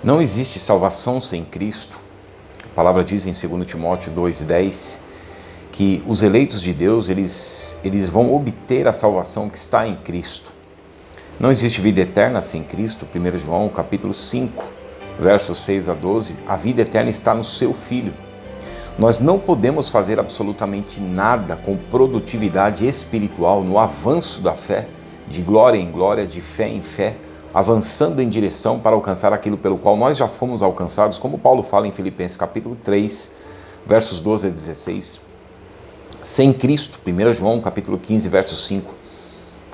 Não existe salvação sem Cristo. A palavra diz em 2 Timóteo 2,10 que os eleitos de Deus, eles vão obter a salvação que está em Cristo. Não existe vida eterna sem Cristo. 1 João capítulo 5, versos 6 a 12, a vida eterna está no seu Filho. Nós não podemos fazer absolutamente nada com produtividade espiritual no avanço da fé, de glória em glória, de fé em fé, avançando em direção para alcançar aquilo pelo qual nós já fomos alcançados, como Paulo fala em Filipenses capítulo 3, versos 12 a 16. Sem Cristo, 1 João capítulo 15, verso 5,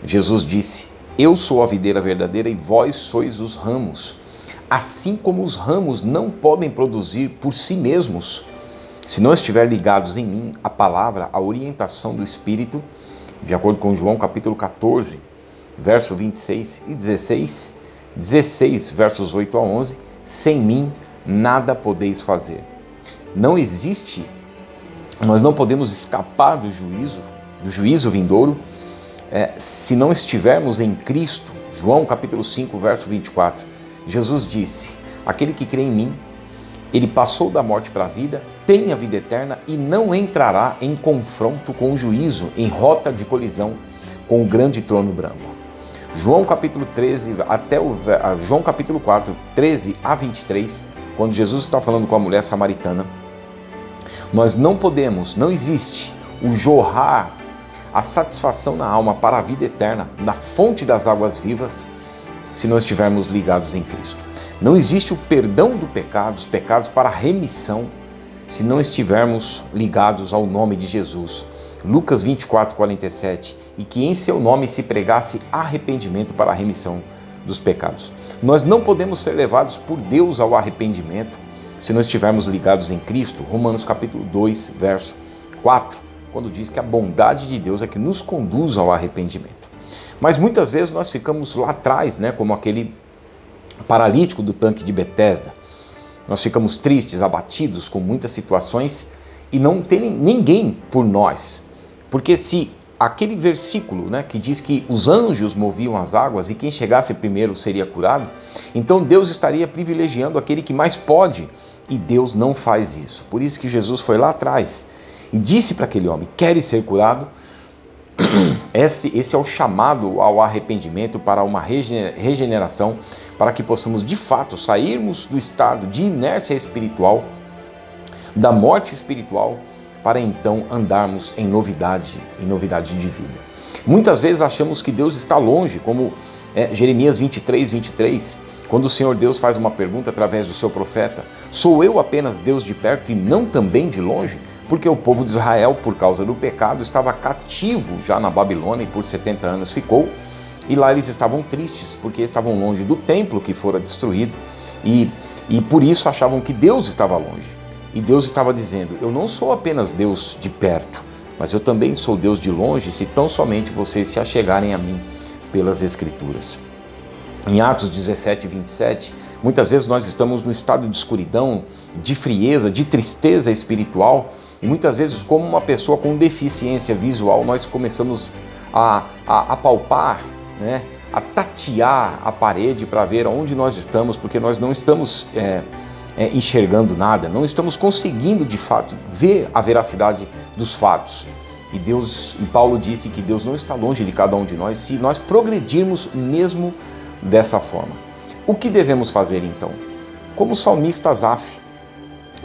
Jesus disse: eu sou a videira verdadeira e vós sois os ramos. Assim como os ramos não podem produzir por si mesmos, se não estiver ligados em mim, a palavra, a orientação do Espírito, de acordo com João capítulo 14, verso 26 e 16, versos 8 a 11, sem mim nada podeis fazer. Não existe, nós não podemos escapar do juízo vindouro, se não estivermos em Cristo. João capítulo 5, verso 24, Jesus disse: aquele que crê em mim, ele passou da morte para a vida, tem a vida eterna e não entrará em confronto com o juízo, em rota de colisão com o grande trono branco. João capítulo 13, João capítulo 4, 13 a 23, quando Jesus está falando com a mulher samaritana, nós não podemos, não existe o jorrar a satisfação na alma para a vida eterna, da fonte das águas vivas, se não estivermos ligados em Cristo. Não existe o perdão dos pecados para a remissão, se não estivermos ligados ao nome de Jesus. Lucas 24, 47, e que em seu nome se pregasse arrependimento para a remissão dos pecados. Nós não podemos ser levados por Deus ao arrependimento, se não estivermos ligados em Cristo. Romanos capítulo 2, verso 4, quando diz que a bondade de Deus é que nos conduz ao arrependimento. Mas muitas vezes nós ficamos lá atrás, como aquele paralítico do tanque de Betesda. Nós ficamos tristes, abatidos com muitas situações e não tem ninguém por nós. Porque se aquele versículo, que diz que os anjos moviam as águas e quem chegasse primeiro seria curado, então Deus estaria privilegiando aquele que mais pode, e Deus não faz isso. Por isso que Jesus foi lá atrás e disse para aquele homem: queres ser curado? Esse é o chamado ao arrependimento, para uma regeneração, para que possamos de fato sairmos do estado de inércia espiritual, da morte espiritual, para então andarmos em novidade de vida. Muitas vezes achamos que Deus está longe, como Jeremias 23, 23, quando o Senhor Deus faz uma pergunta através do seu profeta: sou eu apenas Deus de perto e não também de longe? Porque o povo de Israel, por causa do pecado, estava cativo já na Babilônia e por 70 anos ficou. E lá eles estavam tristes, porque estavam longe do templo que fora destruído. E por isso achavam que Deus estava longe. E Deus estava dizendo: eu não sou apenas Deus de perto, mas eu também sou Deus de longe, se tão somente vocês se achegarem a mim pelas Escrituras. Em Atos 17, 27, muitas vezes nós estamos no estado de escuridão, de frieza, de tristeza espiritual, e muitas vezes, como uma pessoa com deficiência visual, nós começamos a palpar, a tatear a parede para ver onde nós estamos, porque nós não estamos enxergando nada, não estamos conseguindo de fato ver a veracidade dos fatos. E Paulo disse que Deus não está longe de cada um de nós, se nós progredirmos mesmo dessa forma. O que devemos fazer então? Como o salmista Asaf.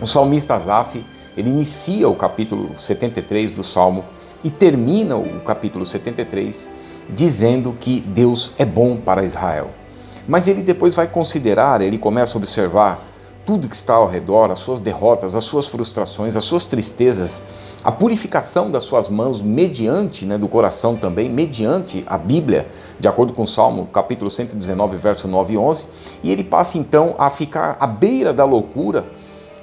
O salmista Asaf, ele inicia o capítulo 73 do Salmo e termina o capítulo 73 dizendo que Deus é bom para Israel. Mas ele depois vai considerar, ele começa a observar tudo que está ao redor, as suas derrotas, as suas frustrações, as suas tristezas, a purificação das suas mãos mediante, do coração também, mediante a Bíblia, de acordo com o Salmo, capítulo 119, verso 9 e 11, e ele passa então a ficar à beira da loucura,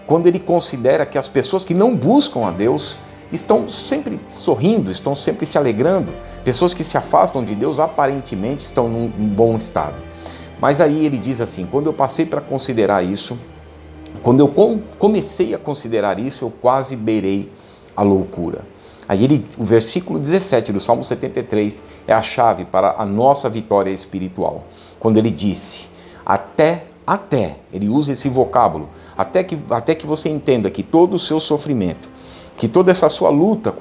quando ele considera que as pessoas que não buscam a Deus estão sempre sorrindo, estão sempre se alegrando, pessoas que se afastam de Deus aparentemente estão num bom estado. Mas aí ele diz assim: quando eu passei para considerar isso, quando eu comecei a considerar isso, eu quase beirei a loucura. Aí o versículo 17 do Salmo 73 é a chave para a nossa vitória espiritual. Quando ele disse: até até, ele usa esse vocábulo, até que você entenda que todo o seu sofrimento, que toda essa sua luta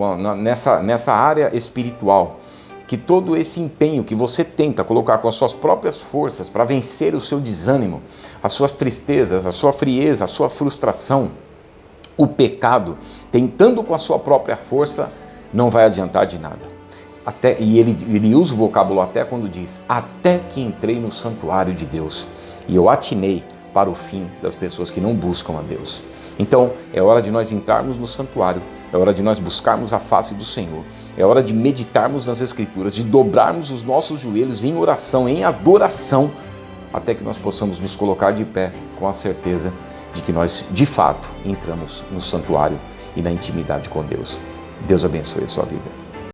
nessa área espiritual, que todo esse empenho que você tenta colocar com as suas próprias forças para vencer o seu desânimo, as suas tristezas, a sua frieza, a sua frustração, o pecado, tentando com a sua própria força, não vai adiantar de nada. E ele usa o vocábulo até quando diz, até que entrei no santuário de Deus e eu atinei para o fim das pessoas que não buscam a Deus. Então, é hora de nós entrarmos no santuário, é hora de nós buscarmos a face do Senhor, é hora de meditarmos nas Escrituras, de dobrarmos os nossos joelhos em oração, em adoração, até que nós possamos nos colocar de pé com a certeza de que nós, de fato, entramos no santuário e na intimidade com Deus. Deus abençoe a sua vida.